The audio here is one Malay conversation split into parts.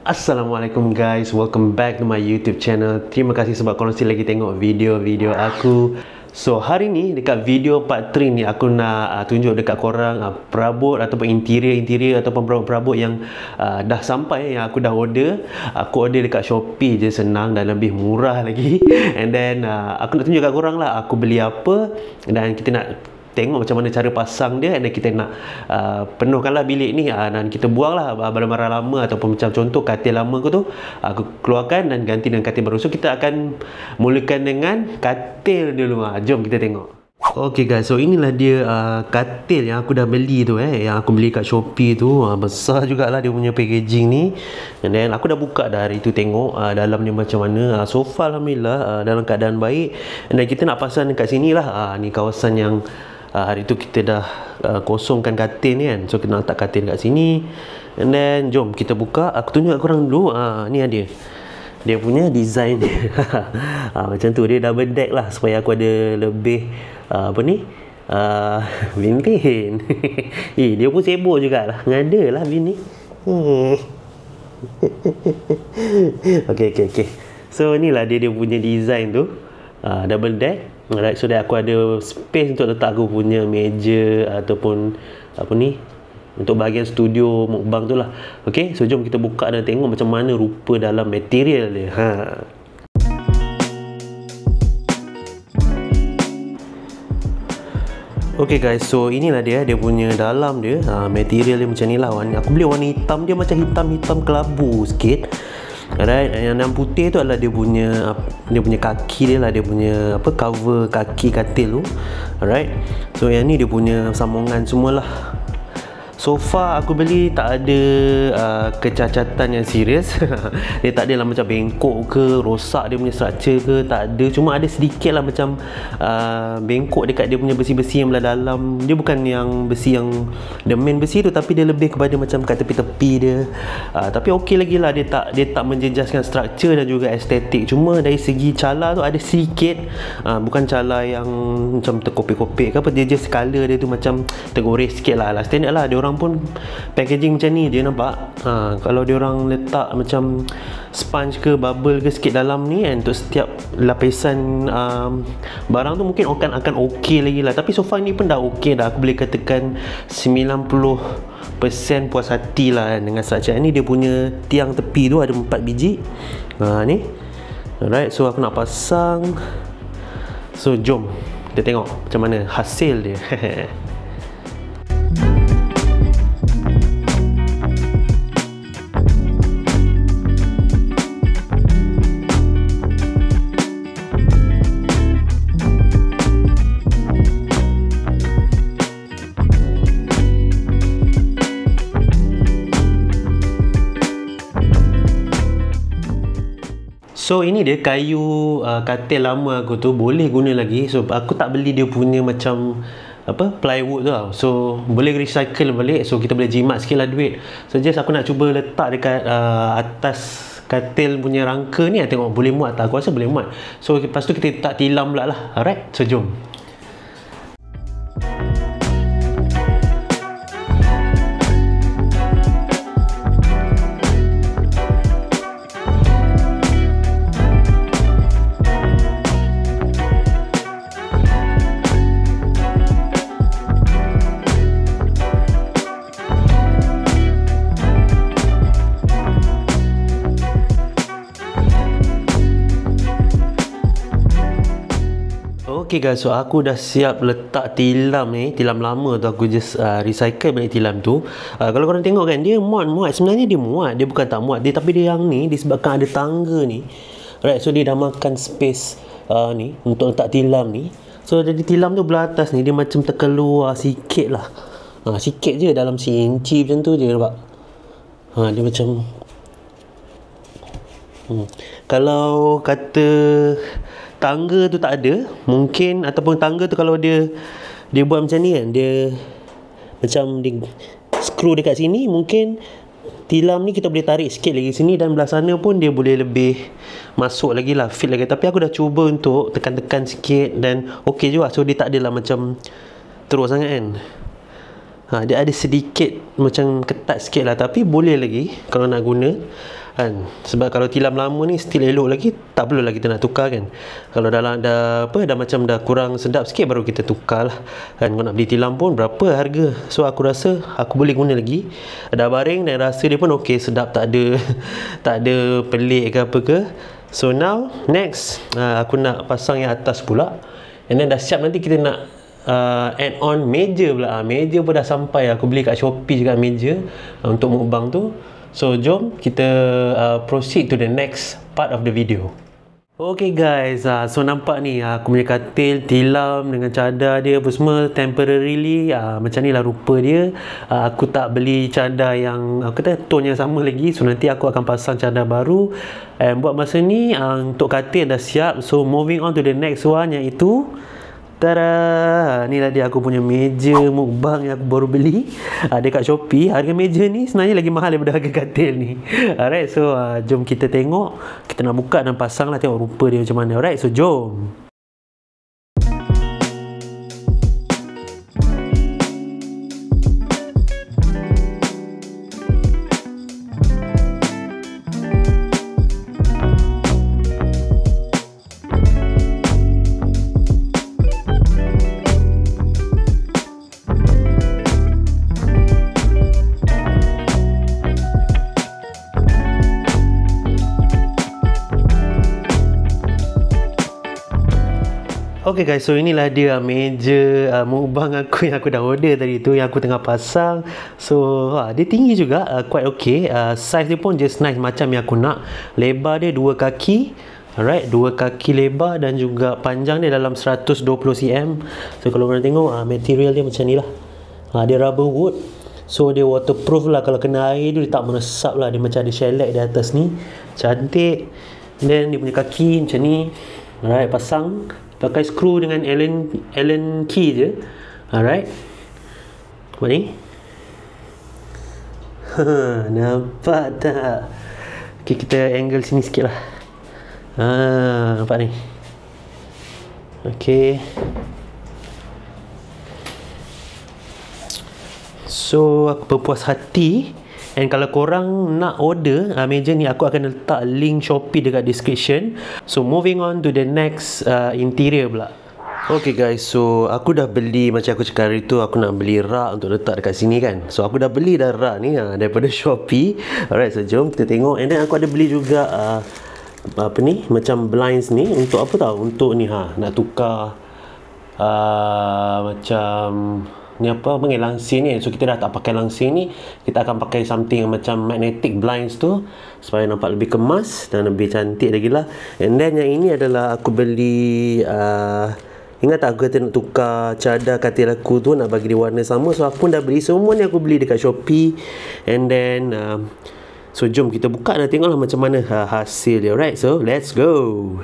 Assalamualaikum guys, welcome back to my YouTube channel. Terima kasih sebab korang still lagi tengok video-video aku. So hari ni dekat video part 3 ni aku nak tunjuk dekat korang perabot ataupun interior ataupun perabot yang dah sampai, yang aku dah order. Aku order dekat Shopee je, senang dan lebih murah lagi. And then aku nak tunjuk kat korang lah aku beli apa, dan kita nak tengok macam mana cara pasang dia, dan kita nak penuhkanlah bilik ni, dan kita buanglah barang-barang lama ataupun macam contoh katil lama tu aku keluarkan dan ganti dengan katil baru. So kita akan mulakan dengan katil dulu. Jom kita tengok. Okay guys, so inilah dia katil yang aku dah beli tu, yang aku beli kat Shopee tu. Besar jugalah dia punya packaging ni. And then aku dah buka dah hari tu, tengok dalam dia macam mana. So far alhamdulillah dalam keadaan baik. And then kita nak pasang dekat sini lah. Ni kawasan yang hari tu kita dah kosongkan katil ni kan. So kita nak letak katil kat sini. And then jom kita buka. Aku tunjuk kat korang dulu. Ni ada dia punya design dia. Macam tu, dia double deck lah supaya aku ada lebih apa ni, bin. Dia pun sibuk jugalah, ngada lah bin ni. Okay. So inilah dia punya design tu, double deck. Alright, so aku ada space untuk letak aku punya meja ataupun apa ni, untuk bahagian studio mukbang tu lah. Okay, so jom kita buka dan tengok macam mana rupa dalam material dia. Okay guys, so inilah dia punya dalam dia. Material dia macam ni lah. Aku beli warna hitam, dia macam hitam-hitam kelabu sikit. Alright, yang putih tu adalah dia punya kaki dia lah, dia punya apa, cover kaki katil tu. Alright, so yang ni dia punya sambungan semualah. So far aku beli tak ada kecacatan yang serius. Dia tak adalah macam bengkok ke, rosak dia punya structure ke, tak ada. Cuma ada sedikit lah macam bengkok dekat dia punya besi-besi yang belah dalam. Dia bukan yang besi yang the main besi tu, tapi dia lebih kepada macam kat tepi-tepi dia. Tapi okey lagi lah, dia tak menjejaskan structure dan juga estetik. Cuma dari segi cala tu ada sedikit, bukan cala yang macam terkopik-kopik ke apa, dia just colour dia tu macam tergores sikit lah. Standard lah, dia orang pun packaging macam ni dia nampak. Kalau dia orang letak macam sponge ke bubble ke sikit dalam ni kan, untuk setiap lapisan barang tu mungkin akan okey lagi lah. Tapi so far ni pun dah okey dah. Aku boleh katakan 90% puas hati lah kan dengan structure ni. Dia punya tiang tepi tu ada 4 biji ni. Alright, so aku nak pasang. So jom kita tengok macam mana hasil dia. So ini dia kayu katil lama aku tu, boleh guna lagi. So aku tak beli dia punya macam apa, plywood tu tau. So boleh recycle balik. So kita boleh jimat sikit lah duit. So just aku nak cuba letak dekat atas katil punya rangka ni, tengok boleh muat tak. Aku rasa boleh muat. So lepas tu kita tak tilam pula lah. Alright, so jom. Okay guys, so aku dah siap letak tilam ni. Tilam lama tu aku just recycle balik tilam tu. Kalau korang tengok kan, dia muat. Sebenarnya dia muat, dia bukan tak muat dia, tapi dia yang ni disebabkan ada tangga ni. Right, so dia dah makan space ni untuk letak tilam ni. So jadi tilam tu belah atas ni dia macam terkeluar sikit lah. Sikit je, dalam seinci macam tu je, nampak. Dia macam kalau kata tangga tu tak ada mungkin, ataupun tangga tu kalau dia buat macam ni kan, dia macam dia screw dekat sini, mungkin tilam ni kita boleh tarik sikit lagi sini, dan belah sana pun dia boleh lebih masuk lagi lah, fit lagi. Tapi aku dah cuba untuk tekan-tekan sikit dan okey juga. So dia tak adalah macam teruk sangat kan. Dia ada sedikit macam ketat sikit lah, tapi boleh lagi kalau nak guna. kan. Sebab kalau tilam lama ni still elok lagi, tak perlulah kita nak tukar kan. Kalau dah macam dah kurang sedap sikit baru kita tukar lah kan. Kalau nak beli tilam pun berapa harga. So aku rasa aku boleh guna lagi. Dah baring dan rasa dia pun okey, sedap, tak ada tak ada pelik ke apa ke. So now next aku nak pasang yang atas pula. And then dah siap, nanti kita nak add on meja pula. Meja pun dah sampai, aku beli kat Shopee juga meja untuk mukbang tu. So jom kita proceed to the next part of the video. Okay guys, so nampak ni aku punya katil tilam dengan cadar dia apa semua temporarily macam ni lah rupa dia. Aku tak beli cadar yang aku kata tone yang sama lagi, so nanti aku akan pasang cadar baru. And buat masa ni untuk katil dah siap. So moving on to the next one, iaitu tada! Ni lah dia aku punya meja mukbang yang aku baru beli dekat Shopee. Harga meja ni sebenarnya lagi mahal daripada harga katil ni. Alright, so jom kita tengok. Kita nak buka dan pasang lah, tengok rupa dia macam mana. Alright, so jom. Okay guys, so inilah dia meja mukbang aku yang aku dah order tadi tu, yang aku tengah pasang. So dia tinggi juga, quite okay. Size dia pun just nice macam yang aku nak. Lebar dia 2 kaki. Alright, 2 kaki lebar dan juga panjang dia dalam 120 cm. So kalau korang tengok material dia macam ni lah. Dia rubber wood. So dia waterproof lah, kalau kena air tu dia tak meresap lah. Dia macam ada shellac di atas ni. Cantik. Then dia punya kaki macam ni. Alright, pasang pakai skru dengan Allen key je. Alright, apa ni? Nampak tak? Okay, kita angle sini sikit lah. Nampak ni? Okay, so aku berpuas hati. And kalau korang nak order meja ni, aku akan letak link Shopee dekat description. So moving on to the next interior pula. Okay guys, so aku dah beli, macam aku cakap hari tu, aku nak beli rak untuk letak dekat sini kan. So aku dah beli dah rak ni daripada Shopee. Alright, so jom kita tengok. And then aku ada beli juga apa ni, macam blinds ni. Untuk apa tau? Untuk ni nak tukar macam ni apa panggil langsir ni. So kita dah tak pakai langsir ni, kita akan pakai something macam magnetic blinds tu supaya nampak lebih kemas dan lebih cantik lagi lah. And then yang ini adalah aku beli ingat tak aku kata nak tukar cadar katil aku tu, nak bagi dia warna sama. So aku pun dah beli, semua ni aku beli dekat Shopee. And then so jom kita buka dan tengoklah macam mana hasil dia. Alright, so let's go.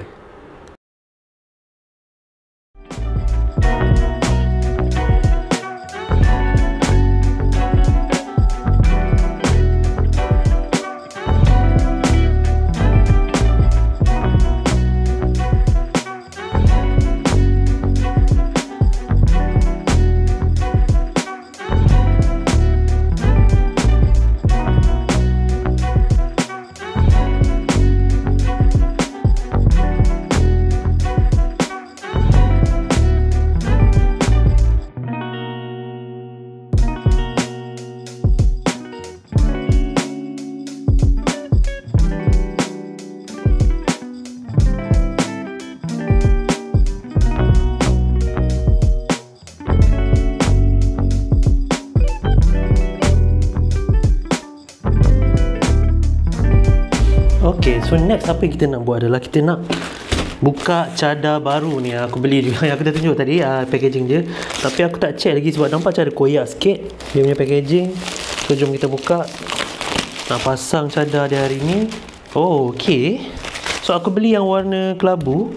Okay, so next apa yang kita nak buat adalah kita nak buka cadar baru ni. Aku beli juga yang aku dah tunjuk tadi, packaging je. Tapi aku tak check lagi sebab nampak macam ada koyak sikit dia punya packaging. So jom kita buka. Nak pasang cadar dia hari ni. Oh, okay. So aku beli yang warna kelabu.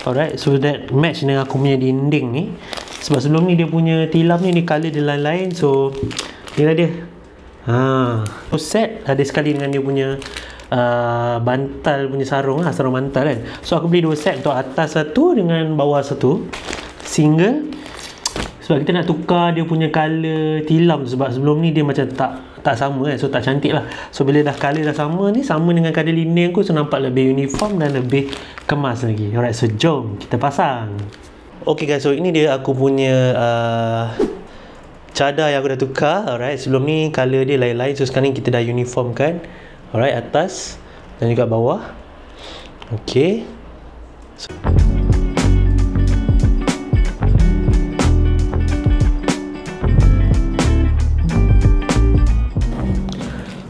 Alright, so that match dengan aku punya dinding ni. Sebab sebelum ni dia punya tilam ni colour dia lain-lain. So ni lah dia. So set ada sekali dengan dia punya bantal punya sarung sarung bantal kan. So aku beli 2 set, untuk atas satu dengan bawah satu, single. Sebab kita nak tukar dia punya color tilam. Sebab sebelum ni dia macam tak sama kan, so tak cantik lah. So bila dah colour dah sama ni, sama dengan colour linen aku, so nampak lebih uniform dan lebih kemas lagi. Alright, so jom kita pasang. Okay guys, so ini dia aku punya cadar yang aku dah tukar. Alright, sebelum ni colour dia lain-lain, so sekarang ni kita dah uniformkan. Alright, atas dan juga bawah. Okay,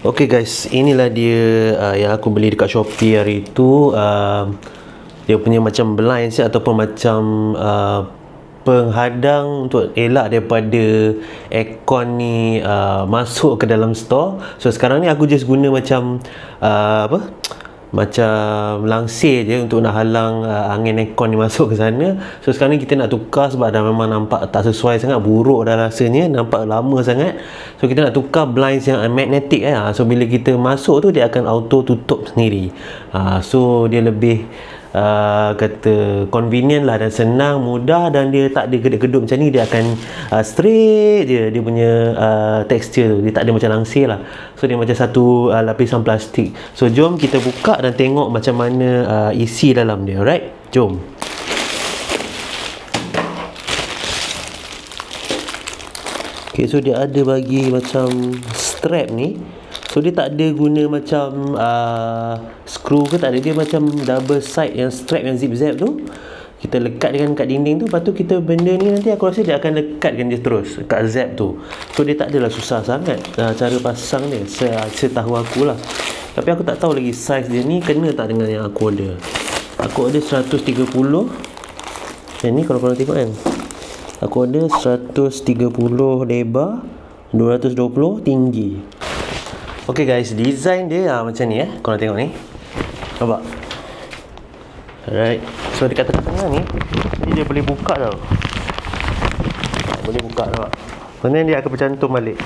okay guys, inilah dia yang aku beli dekat Shopee hari tu. Dia punya macam blinds ataupun macam penghadang untuk elak daripada aircon ni masuk ke dalam store. So sekarang ni aku just guna macam macam langsir je untuk nak halang angin aircon ni masuk ke sana. So sekarang ni kita nak tukar sebab dah memang nampak tak sesuai sangat, buruk dah rasanya, nampak lama sangat. So kita nak tukar blinds yang magnetic So bila kita masuk tu dia akan auto tutup sendiri. So dia lebih kata convenient lah dan senang, mudah, dan dia tak ada kedut-kedut macam ni. Dia akan straight je dia punya tekstur tu. Dia tak ada macam langsir lah. So dia macam satu lapisan plastik. So jom kita buka dan tengok macam mana isi dalam dia. Alright, jom. Okay, so dia ada bagi macam strap ni. So dia tak ada guna macam screw ke, tak ada. Dia macam double side yang strap yang zip-zap tu. Kita lekatkan kat dinding tu. Lepas tu kita benda ni nanti aku rasa dia akan lekatkan dia terus kat zap tu. So dia tak adalah susah sangat cara pasang dia, setahu aku lah. Tapi aku tak tahu lagi size dia ni kena tak dengan yang aku order. Aku order 130. Yang ni kalau korang tengok kan, aku order 130 lebar, 220 tinggi. Okay guys, design dia macam ni korang tengok ni. Nampak? Alright. So dekat tengah-tengah ni dia boleh buka tau. Boleh buka, nampak? Kemudian dia akan bercantum balik.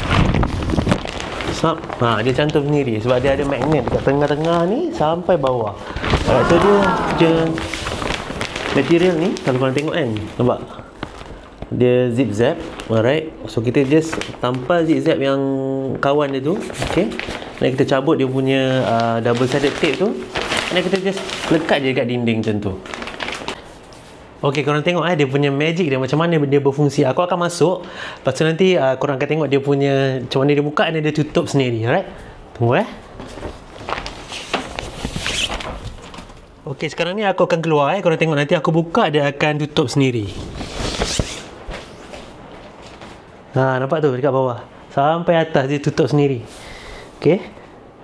Dia cantum sendiri sebab dia ada magnet dekat tengah-tengah ni sampai bawah. Alright, so dia material ni kalau korang tengok kan, nampak? Dia zip zap. Alright, so kita just tampal zip zap yang kawan dia tu. Okay, dan kita cabut dia punya double sided tape tu, dan kita just lekat je dekat dinding macam tu. Okay, korang tengok dia punya magic dia macam mana dia berfungsi. Aku akan masuk, lepas tu nanti korang akan tengok dia punya macam mana dia buka dan dia tutup sendiri. Alright, tunggu Okay, sekarang ni aku akan keluar korang tengok nanti aku buka dia akan tutup sendiri. Nampak tu dekat bawah sampai atas dia tutup sendiri. Okay,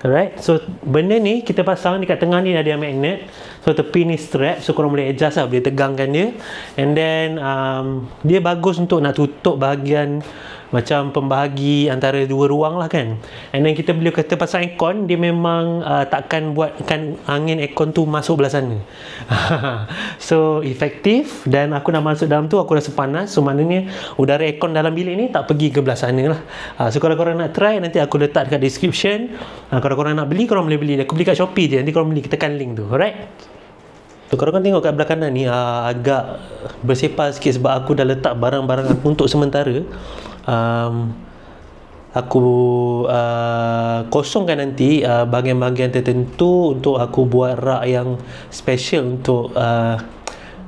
alright. So benda ni kita pasang dekat tengah ni ada magnet. So tepi ni strap, so korang boleh adjust lah, boleh tegangkan dia. And then dia bagus untuk nak tutup bahagian macam pembahagi antara dua ruang lah kan. And then kita bila kata pasang aircon, dia memang takkan buatkan angin aircon tu masuk belah sana. So efektif, dan aku dah masuk dalam tu aku rasa panas. So maknanya udara aircon dalam bilik ni tak pergi ke belah sana lah. So kalau korang nak try, nanti aku letak dekat description. Kalau korang nak beli, korang boleh beli. Aku beli kat Shopee je, nanti korang beli, kita tekan link tu. Alright. So kalau korang tengok kat belah kanan ni agak bersepah sikit sebab aku dah letak barang-barang aku untuk sementara. Aku kosongkan nanti bahagian-bahagian tertentu untuk aku buat rak yang special untuk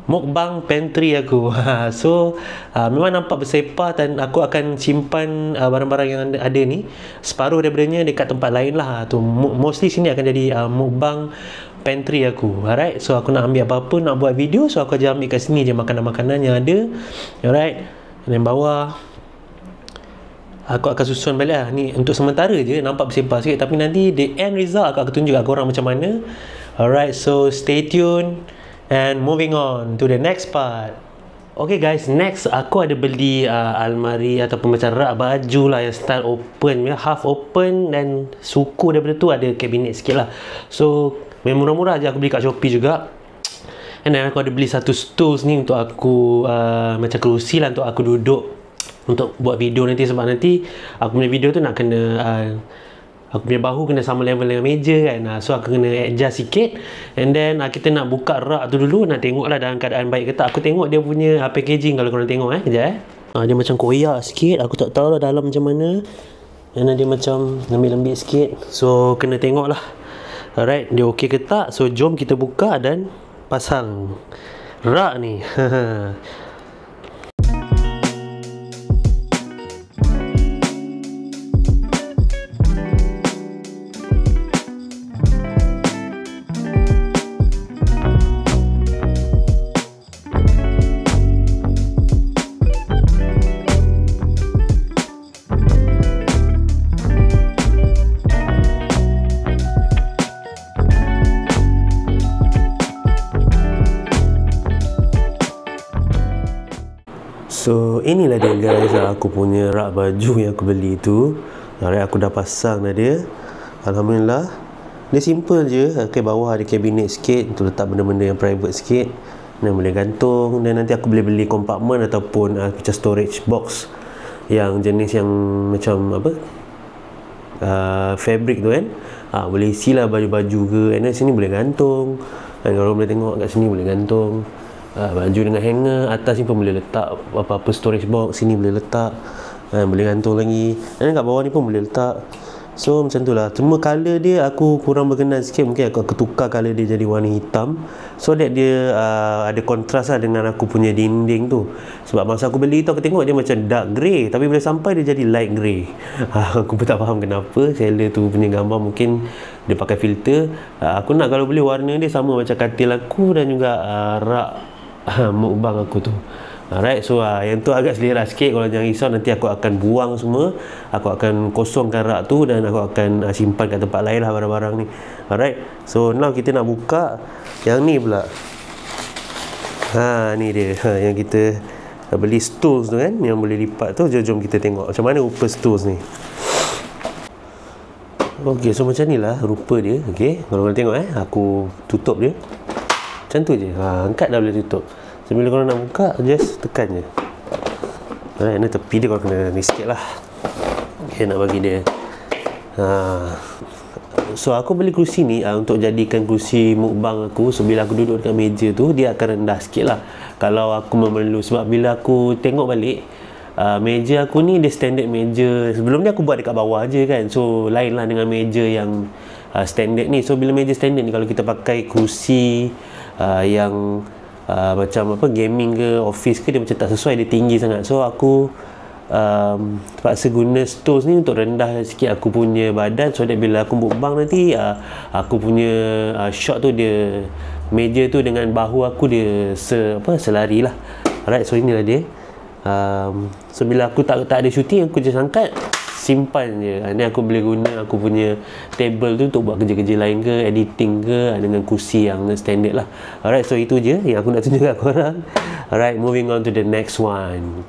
mukbang pantry aku. So memang nampak bersepah, dan aku akan simpan barang-barang yang ada ni, separuh daripadanya dekat tempat lain lah. Tu mostly sini akan jadi mukbang pantry aku. Alright, so aku nak ambil apa-apa, nak buat video, so aku akan ambil kat sini je makanan-makanan yang ada. Alright, dan bawah aku akan susun balik lah. Ni untuk sementara je nampak bersepah sikit, tapi nanti the end result aku akan tunjuk kat korang macam mana. Alright, so stay tune and moving on to the next part. Okay guys, next aku ada beli almari ataupun macam rak baju lah yang style open, half open, dan suku daripada tu ada kabinet sikit lah. So murah-murah je aku beli kat Shopee juga. And then aku ada beli satu stools ni untuk aku macam kerusi lah untuk aku duduk untuk buat video nanti, sebab nanti aku punya video tu nak kena aku punya bahu kena sama level dengan meja kan. So aku kena adjust sikit. And then kita nak buka rak tu dulu, nak tengok lah dalam keadaan baik ke tak. Aku tengok dia punya packaging, kalau korang tengok kejap dia macam koyak sikit, aku tak tahu lah dalam macam mana. And dia macam lembik-lembik sikit. So kena tengok lah, alright, dia okey ke tak. So jom kita buka dan pasang rak ni. So inilah dia guys, aku punya rak baju yang aku beli tu. Alright, aku dah pasang dah dia. Alhamdulillah. Dia simple je. Okay, bawah ada kabinet sikit untuk letak benda-benda yang private sikit, dan boleh gantung. Dan nanti aku boleh beli kompartmen ataupun macam storage box yang jenis yang macam apa, fabric tu kan. Boleh isilah baju-baju ke. And then sini boleh gantung. Dan kalau boleh tengok kat sini boleh gantung baju dengan hanger. Atas ni pun boleh letak apa-apa storage box. Sini boleh letak, boleh gantung lagi. Dan kat bawah ni pun boleh letak. So macam tu lah. Cuma colour dia aku kurang berkenan sikit. Mungkin aku tukar colour dia jadi warna hitam, so that dia ada kontras lah dengan aku punya dinding tu. Sebab masa aku beli tu aku tengok dia macam dark grey, tapi bila sampai dia jadi light grey. Aku pun tak faham kenapa. Seller tu punya gambar mungkin dia pakai filter. Aku nak kalau boleh warna dia sama macam katil aku dan juga rak mukbang aku tu. Alright, so yang tu agak selera sikit. Kalau jangan risau, nanti aku akan buang semua. Aku akan kosongkan rak tu dan aku akan simpan kat tempat lain lah barang-barang ni. Alright, so now kita nak buka yang ni pula. Ni dia, yang kita beli stools tu kan, yang boleh lipat tu. Jom kita tengok macam mana rupa stools ni. Ok, so macam ni lah rupa dia. Ok, kalau korang tengok aku tutup dia macam tu je. Angkat dah boleh tutup. So bila korang nak buka, just tekan je. Alright, ni tepi dia korang kena ni sikit lah. Ok, nak bagi dia. So aku beli kerusi ni untuk jadikan kerusi mukbang aku. So bila aku duduk dekat meja tu, dia akan rendah sikit lah kalau aku memerlu. Sebab bila aku tengok balik, meja aku ni dia standard meja. Sebelum ni aku buat dekat bawah je kan. So lain lah dengan meja yang standard ni. So bila meja standard ni, kalau kita pakai kerusi yang macam apa, gaming ke office ke, dia macam tak sesuai, dia tinggi sangat. So aku terpaksa guna stools ni untuk rendah sikit aku punya badan, so that bila aku mukbang nanti aku punya shot tu, dia meja tu dengan bahu aku dia selari lah. Alright, so inilah dia. So bila aku tak ada shooting, aku just angkat, simpan je. Ni aku boleh guna aku punya table tu untuk buat kerja-kerja lain ke, editing ke, dengan kursi yang standard lah. Alright, so itu je yang aku nak tunjuk kat korang. Alright, moving on to the next one.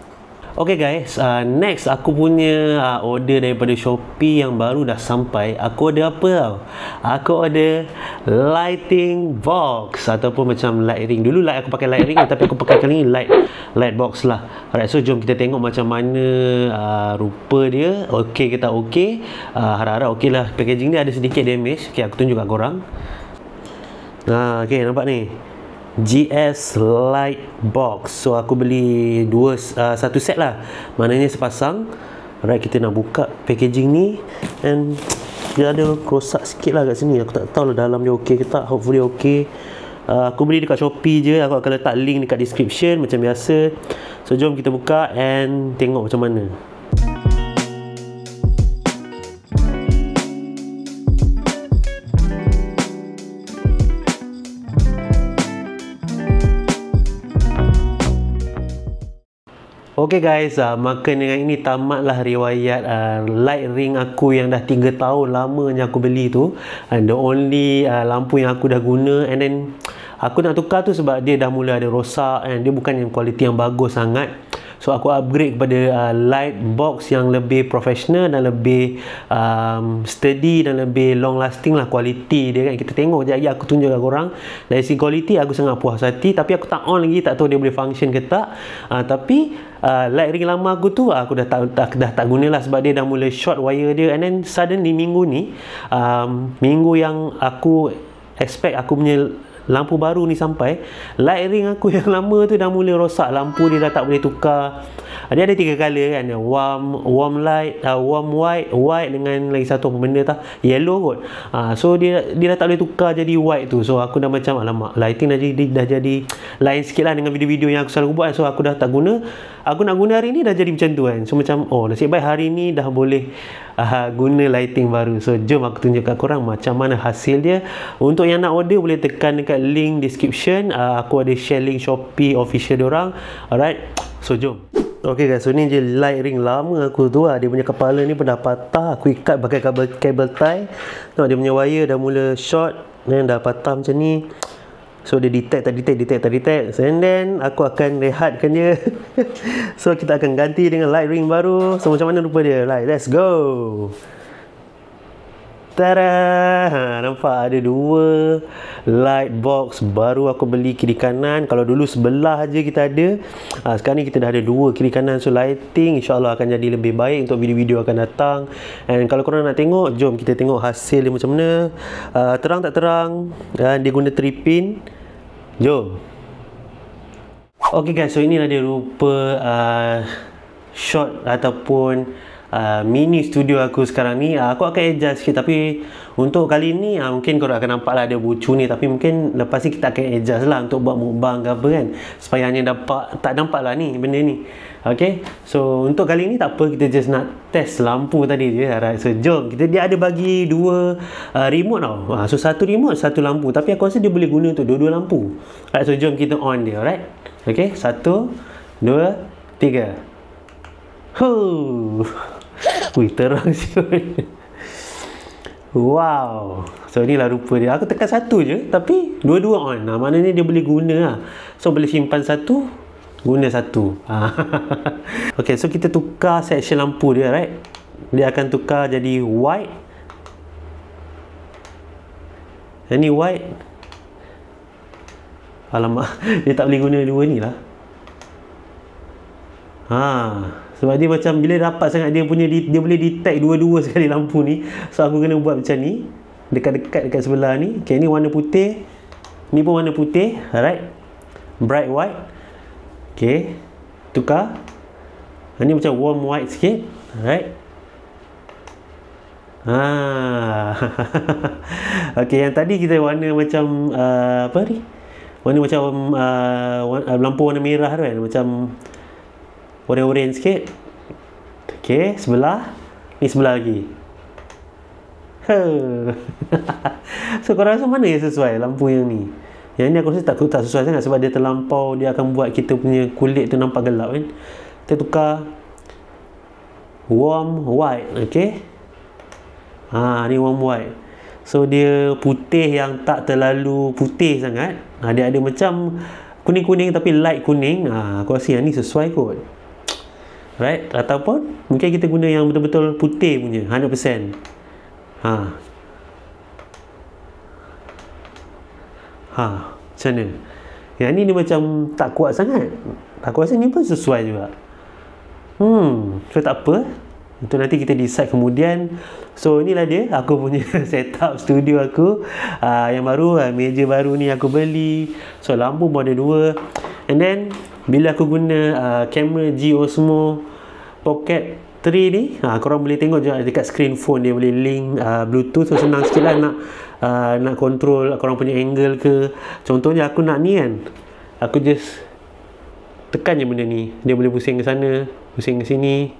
Okay guys, next aku punya order daripada Shopee yang baru dah sampai. Aku order apa tau? Aku order lighting box ataupun macam light ring. Dulu aku pakai light ring, tapi aku pakai kali ni light box lah. Alright, so jom kita tengok macam mana rupa dia. Okay ke tak okay? Harap-harap okay lah. Packaging dia ada sedikit damage. Okay, aku tunjuk kat korang. Okay, nampak ni, GS light box. So aku beli satu set lah, maknanya sepasang. Alright, kita nak buka packaging ni, and dia ada rosak sikit lah kat sini. Aku tak tahu lah dalam dia okey ke tak. Hopefully okey. Aku beli dekat Shopee je. Aku akan letak link dekat description macam biasa. So jom kita buka and tengok macam mana. Okay guys, maka dengan ini tamatlah riwayat light ring aku yang dah 3 tahun lamanya aku beli tu. And the only lampu yang aku dah guna, and then aku nak tukar tu sebab dia dah mula ada rosak, and dia bukan yang kualiti yang bagus sangat. So aku upgrade kepada light box yang lebih professional dan lebih sturdy dan lebih long lasting lah kualiti dia kan. Kita tengok sekejap lagi, aku tunjuk kat korang. Dari segi kualiti aku sangat puas hati, tapi aku tak on lagi, tak tahu dia boleh function ke tak. Tapi light ring lama aku tu aku dah tak guna lah sebab dia dah mula short wire dia. And then suddenly minggu ni, minggu yang aku expect aku punya lampu baru ni sampai, light ring aku yang lama tu dah mula rosak. Lampu dia dah tak boleh tukar. Dia ada 3 color kan, warm light, warm white, white dengan lagi satu apa benda tak, yellow kot. So dia dah tak boleh tukar jadi white tu. So aku dah macam alamak, lighting dah jadi lain sikit lah dengan video-video yang aku selalu buat. So aku dah tak guna. Aku nak guna hari ni dah jadi macam tu kan. So macam nasib baik hari ni dah boleh guna lighting baru. So jom aku tunjuk kat korang macam mana hasil dia. Untuk yang nak order boleh tekan dekat link description. Aku ada share link Shopee official diorang. Alright, so jom. Ok guys, so ni je light ring lama aku tu lah. Dia punya kepala ni pun dah patah. Aku ikat pakai kabel tie. Tengok dia punya wire dah mula short dan dah patah macam ni. So dia detect. And then aku akan rehatkan dia. So kita akan ganti dengan light ring baru. So macam mana rupa dia? Right, let's go. Tada! Nampak ada 2 light box baru aku beli kiri kanan. Kalau dulu sebelah aja kita ada, sekarang ni kita dah ada 2 kiri kanan. So lighting insyaAllah akan jadi lebih baik untuk video-video akan datang. And kalau korang nak tengok, jom kita tengok hasil dia macam mana. Terang tak terang, dia guna 3 pin. Jom. Ok guys, so inilah dia rupa shot ataupun mini studio aku sekarang ni. Aku akan adjust sikit, tapi untuk kali ni mungkin korang akan nampak lah ada bucu ni, tapi mungkin lepas ni kita akan adjust lah untuk buat mukbang ke apa kan, supaya hanya tak nampak lah ni benda ni. Ok, so untuk kali ni tak apa, kita just nak test lampu tadi je. Alright, so jom. Dia ada bagi 2 remote tau. So satu remote, satu lampu, tapi aku rasa dia boleh guna untuk 2 lampu. Alright, so jom kita on dia. Alright, ok, 1, 2, 3. Wih, terang siul. Wow. So inilah rupa dia. Aku tekan 1 je, tapi 2-2 on. Maknanya dia boleh guna lah. So boleh simpan 1, guna 1. Ok, so kita tukar section lampu dia, right? Dia akan tukar jadi white. Yang ni white. Alamak, dia tak boleh guna 2 ni lah. Sebab dia macam bila rapat sangat, dia boleh detect 2 sekali lampu ni. So aku kena buat macam ni, dekat sebelah ni. Okay, ni warna putih, ni pun warna putih. Alright, bright white. Okay, tukar. Ni macam warm white sikit. Alright. Okay, yang tadi kita warna macam apa ni, warna macam lampu warna merah tu kan, macam orange sikit. Ok, sebelah ni, sebelah lagi. So korang rasa mana yang sesuai lampu yang ni? Yang ni aku rasa tak sesuai sangat, sebab dia terlampau, dia akan buat kita punya kulit tu nampak gelap kan. Kita tukar warm white. Ok, ni warm white. So dia putih yang tak terlalu putih sangat. Dia ada macam kuning-kuning tapi light kuning. Aku rasa yang ni sesuai kot. Right, ataupun mungkin kita guna yang betul-betul putih punya 100%. Macam mana? Yang ni dia macam tak kuat sangat. Aku rasa ni pun sesuai juga. So tak apa, itu nanti kita decide kemudian. So inilah dia aku punya setup studio aku yang baru. Meja baru ni aku beli. So lampu pun ada 2. And then bila aku guna kamera G Osmo Pocket 3 ni, korang boleh tengok je dekat screen phone, dia boleh link Bluetooth. So senang sikit lah nak control korang punya angle ke. Contohnya aku nak ni kan, aku just tekan je benda ni, dia boleh pusing ke sana, pusing ke sini.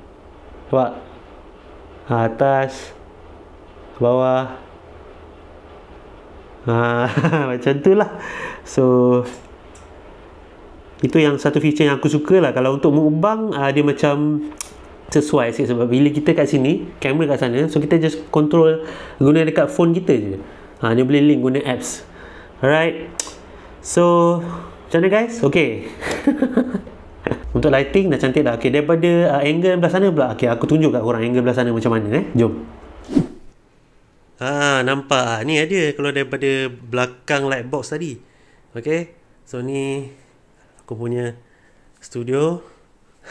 Nampak? Atas, bawah. Macam tu lah. So itu yang satu feature yang aku suka lah. Kalau untuk mukbang, dia macam sesuai sikit, sebab bila kita kat sini, kamera kat sana, so kita just control guna dekat phone kita je. Dia boleh link guna apps. Alright, so macam mana guys? Ok. Untuk lighting dah cantik dah. Ok, daripada angle belah sana pula, ok, aku tunjuk kat korang angle belah sana macam mana. Jom. Nampak ni ada kalau daripada belakang light box tadi. Ok, so ni aku punya studio.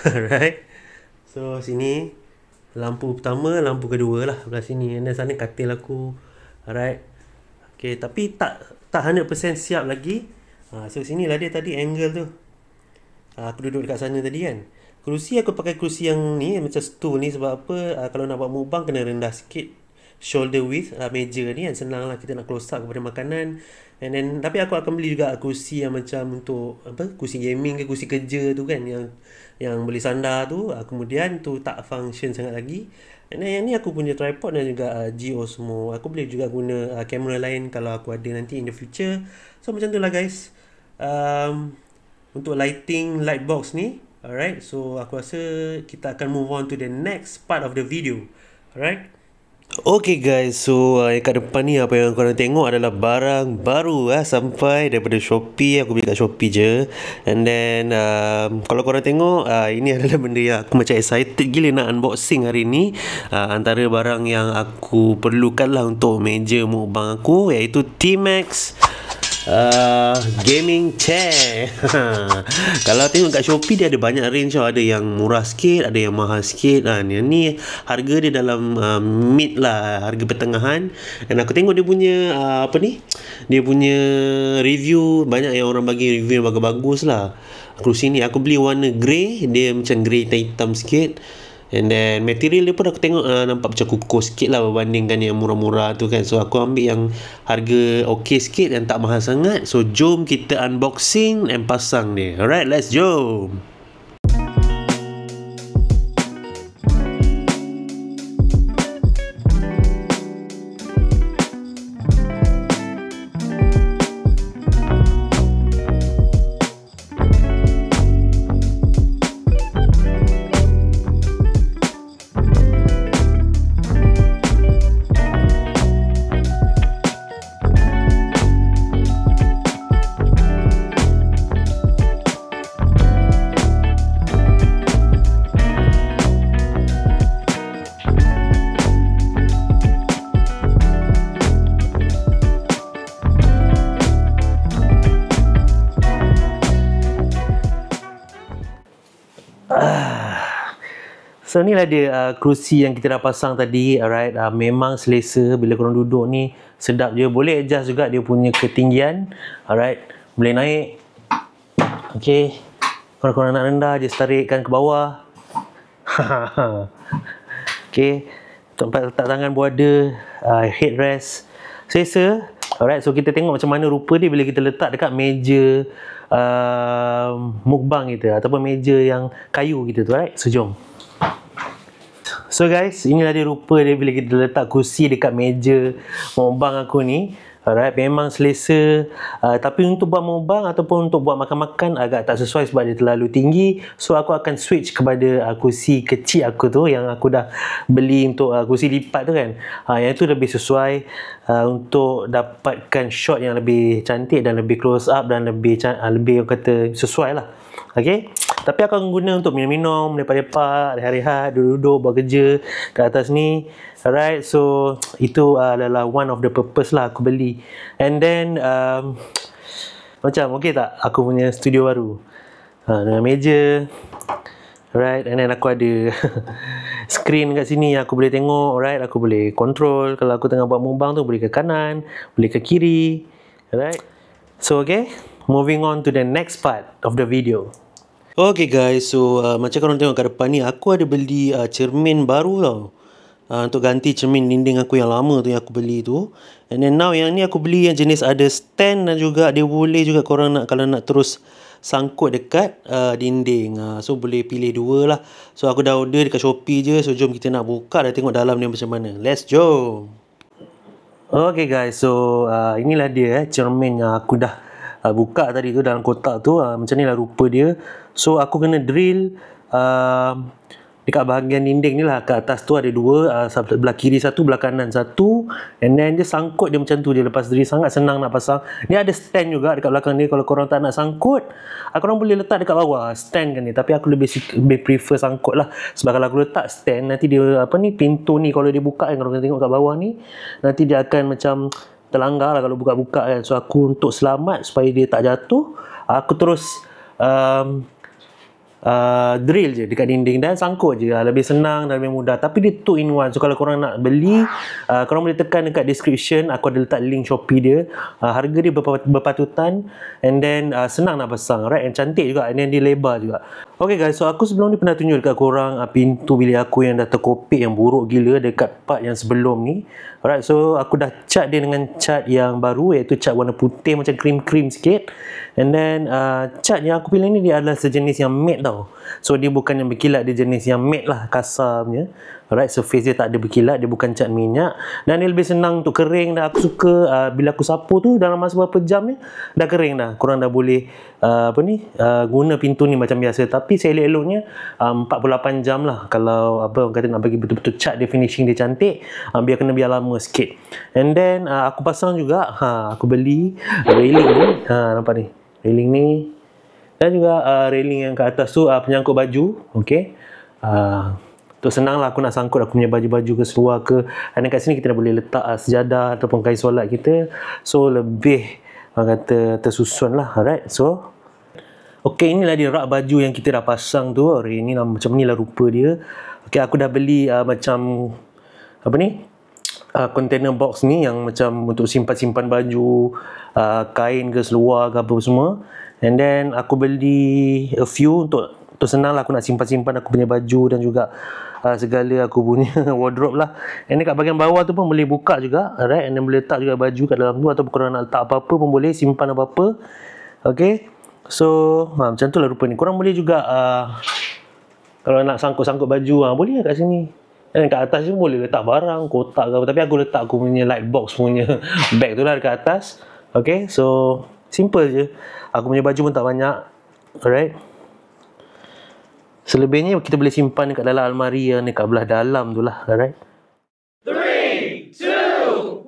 Alright, so sini lampu pertama, lampu kedua lah belah sini. Dan sana katil aku. Alright, ok, tapi tak tak 100% siap lagi. So sinilah dia tadi angle tu. Aku duduk dekat sana tadi kan. Kerusi aku pakai kerusi yang ni macam stool ni sebab apa? Kalau nak buat mukbang kena rendah sikit shoulder width meja ni kan, senang lah kita nak close up kepada makanan. And then tapi aku akan beli juga kerusi yang macam untuk apa, kerusi gaming ke kerusi kerja tu kan, yang boleh sandar tu. Kemudian tu tak function sangat lagi. And then yang ni aku punya tripod dan juga G Osmo. Aku boleh juga guna kamera lain kalau aku ada nanti in the future. So macam tu lah guys. Untuk lighting light box ni. Alright, so aku rasa kita akan move on to the next part of the video. Alright. Okay guys, so kat depan ni apa yang korang tengok adalah barang baru sampai daripada Shopee. Aku beli kat Shopee je. And then kalau korang tengok, ini adalah benda yang aku macam excited gila nak unboxing hari ni. Antara barang yang aku perlukan lah untuk meja mukbang aku, iaitu T-Max gaming chair. Kalau tengok kat Shopee dia ada banyak range tau. Ada yang murah sikit, ada yang mahal sikit. Yang ni harga dia dalam mid lah, harga pertengahan. Dan aku tengok dia punya dia punya review, banyak yang orang bagi review yang bagus-bagus lah. Kerusi ni aku beli warna grey, dia macam grey hitam sikit. And then material dia pun aku tengok nampak macam kukuh sikit lah berbandingkan yang murah-murah tu kan. So aku ambil yang harga okey sikit dan tak mahal sangat. So jom kita unboxing and pasang dia. Alright, let's jom. So ni lah dia kerusi yang kita dah pasang tadi. Alright, memang selesa bila korang duduk ni, sedap je. Boleh adjust juga dia punya ketinggian. Alright, boleh naik. Okay, kalau korang nak rendah, just tarikkan ke bawah. Okay, tempat letak tangan pun ada, headrest, selesa. Alright, so kita tengok macam mana rupa dia bila kita letak dekat meja mukbang kita, ataupun meja yang kayu kita tu. Alright, so jom. So guys, inilah dia rupa dia bila kita letak kursi dekat meja mukbang aku ni. Alright, memang selesa. Tapi untuk buat mukbang ataupun untuk buat makan-makan agak tak sesuai sebab dia terlalu tinggi. So aku akan switch kepada kursi kecil aku tu yang aku dah beli untuk kursi lipat tu kan. Yang tu lebih sesuai untuk dapatkan shot yang lebih cantik dan lebih close up dan lebih orang kata sesuai lah. Okay, tapi aku akan guna untuk minum-minum, lepak-lepak, rehat-rehat, duduk-duduk, buat kerja kat atas ni. Alright, so itu adalah one of the purpose lah aku beli. And then macam okay tak aku punya studio baru dengan meja. Alright, and then aku ada screen kat sini yang aku boleh tengok. Alright, aku boleh control kalau aku tengah buat mukbang tu, boleh ke kanan, boleh ke kiri. Alright, so okay, moving on to the next part of the video. Okay guys, so macam korang tengok kat depan ni, aku ada beli cermin baru tau. Untuk ganti cermin dinding aku yang lama tu yang aku beli tu. And then now yang ni aku beli yang jenis ada stand dan juga dia boleh juga korang nak, kalau nak terus sangkut dekat dinding. So boleh pilih dua lah. So aku dah order dekat Shopee je. So jom kita nak buka dan tengok dalam dia macam mana. Let's jom. Okay guys, so inilah dia cermin yang aku dah buka tadi tu dalam kotak tu. Macam ni lah rupa dia. So aku kena drill dekat bahagian dinding ni lah. Kat atas tu ada dua, belah kiri satu, belah kanan satu. And then dia sangkut dia macam tu. Dia lepas drill sangat senang nak pasang. Ni ada stand juga dekat belakang dia. Kalau korang tak nak sangkut, korang boleh letak dekat bawah stand kan ni. Tapi aku lebih prefer sangkut lah. Sebab kalau aku letak stand, nanti dia pintu ni kalau dia buka kan, kalau korang tengok kat bawah ni, nanti dia akan macam terlanggar lah kalau buka-buka kan. So aku untuk selamat supaya dia tak jatuh, aku terus drill je dekat dinding dan sangkut je. Lebih senang dan lebih mudah. Tapi dia 2 in 1. So kalau korang nak beli, korang boleh tekan dekat description. Aku ada letak link Shopee dia. Harga dia berpatutan, and then senang nak pasang, right? And cantik juga, and then dia lebar juga. Okay guys, so aku sebelum ni pernah tunjuk dekat korang pintu bilik aku yang dah terkopik, yang buruk gila dekat part yang sebelum ni. Alright, so aku dah cat dia dengan cat yang baru, iaitu cat warna putih macam krim-krim sikit. And then cat yang aku pilih ni dia adalah sejenis yang matte tau. So dia bukan yang berkilat, dia jenis yang matte lah, kasar punya. Alright, surface dia tak ada berkilat, dia bukan cat minyak. Dan dia lebih senang untuk kering dah. Aku suka bila aku sapu tu dalam masa berapa jam ni dah kering dah. Korang dah boleh guna pintu ni macam biasa. Tapi saya elok-eloknya 48 jam lah. Kalau orang kata nak bagi betul-betul cat dia, finishing dia cantik, biar lama sikit. And then aku pasang juga, aku beli railing ni, nampak ni, railing ni. Dan juga railing yang kat atas tu penyangkut baju. Okay, tu senang lah aku nak sangkut aku punya baju-baju ke seluar ke. Dan kat sini kita dah boleh letak sejadah ataupun kain solat kita. So lebih orang kata tersusun lah. Alright, so okay, inilah dia rak baju yang kita dah pasang tu. Ini lah, macam ni lah rupa dia. Okay, aku dah beli macam apa ni, container box ni yang macam untuk simpan-simpan baju, kain ke seluar ke apa semua. And then aku beli a few untuk senang lah aku nak simpan-simpan aku punya baju dan juga segala aku punya wardrobe lah. And then kat bahagian bawah tu pun boleh buka juga, alright, and then boleh letak juga baju kat dalam tu, ataupun korang nak letak apa-apa pun boleh, simpan apa-apa. Okay, so macam tu lah rupa ni. Korang boleh juga kalau nak sangkut-sangkut baju, boleh kat sini. Dan kat atas pun boleh letak barang, kotak ke apa. Tapi aku letak aku punya light box punya bag tu lah dekat atas. Okay, so simple je. Aku punya baju pun tak banyak, alright. Selebihnya kita boleh simpan dekat dalam almari yang dekat belah dalam tu lah, alright. 3, 2, 1.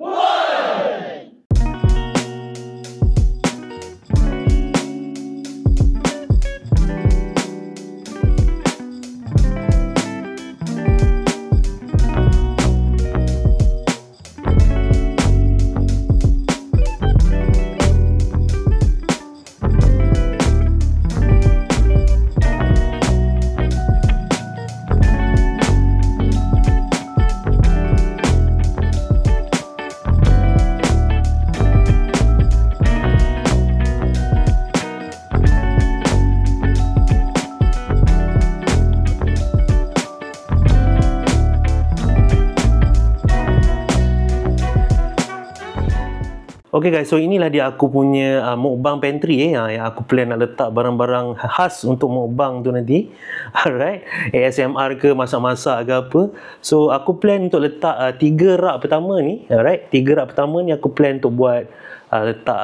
Okay guys, so inilah dia aku punya mukbang pantry yang aku plan nak letak barang-barang khas untuk mukbang tu nanti. Alright, ASMR ke, masak-masak ke apa. So aku plan untuk letak 3 rak pertama ni. Alright, 3 rak pertama ni aku plan untuk buat letak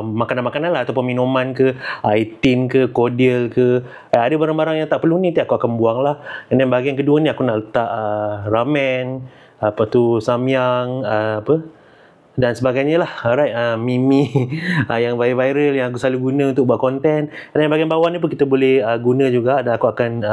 makanan-makanan lah, ataupun minuman ke, tin ke, cordial ke. Ada barang-barang yang tak perlu ni nanti aku akan buang lah. And then bahagian kedua ni aku nak letak ramen, apa tu, samyang, dan sebagainya lah. Alright, mimi yang viral yang aku selalu guna untuk buat konten. Dan bahagian bawah ni pun kita boleh guna juga. Dan aku akan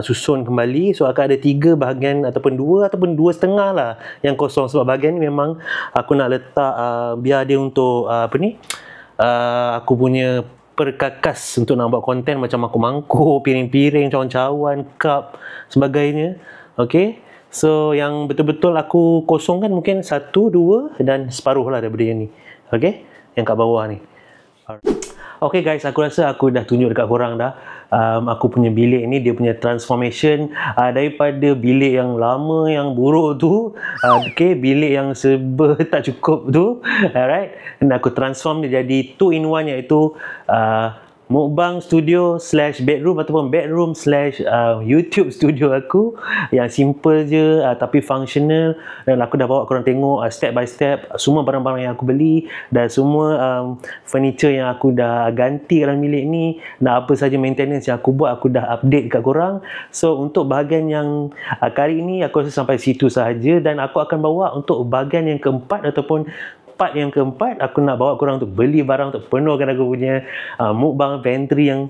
susun kembali. So akan ada 3 bahagian, ataupun 2 ataupun 2,5 lah yang kosong. Sebab bahagian ni memang aku nak letak biar dia untuk aku punya perkakas untuk nak buat konten, macam mangkuk-mangkuk, piring-piring, cawan-cawan, cup, sebagainya. Okay, so yang betul-betul aku kosongkan mungkin 1, 2 dan separuh lah daripada yang ni. Okay, yang kat bawah ni. Okay guys, aku rasa aku dah tunjuk dekat korang dah. Aku punya bilik ni, dia punya transformation daripada bilik yang lama, yang buruk tu, okay, bilik yang serba tak cukup tu, alright, dan aku transform dia jadi 2 in 1, iaitu mukbang studio / bedroom, ataupun bedroom / YouTube studio aku, yang simple je tapi functional. Dan aku dah bawa korang tengok step by step semua barang-barang yang aku beli, dan semua furniture yang aku dah ganti dalam bilik ni, dan apa saja maintenance yang aku buat, aku dah update kat korang. So untuk bahagian yang kali ni aku rasa sampai situ sahaja, dan aku akan bawa untuk bahagian yang keempat, ataupun part yang keempat, aku nak bawa korang untuk beli barang untuk penuhkan aku punya mukbang pantry yang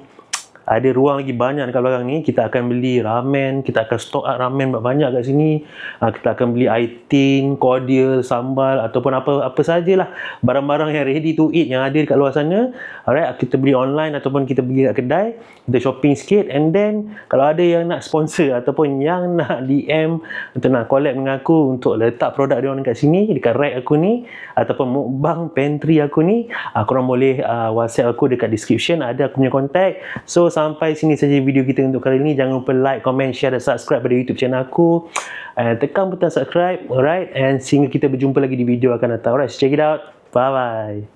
ada ruang lagi banyak dekat belakang ni. Kita akan beli ramen, kita akan stock up ramen banyak kat sini. Kita akan beli air tin, cordial, sambal ataupun apa sajalah barang-barang yang ready to eat yang ada dekat luar sana. Alright, kita beli online ataupun kita pergi kat kedai, kita shopping sikit, and then kalau ada yang nak sponsor ataupun yang nak DM untuk nak collab dengan aku untuk letak produk dia orang dekat sini, dekat rack aku ni ataupun mukbang pantry aku ni, korang boleh WhatsApp aku dekat description, ada aku punya contact. So sampai sini saja video kita untuk kali ini. Jangan lupa like, comment, share dan subscribe pada YouTube channel aku. Tekan butang subscribe, alright, and sehingga kita berjumpa lagi di video akan datang. Alright, so check it out. Bye bye.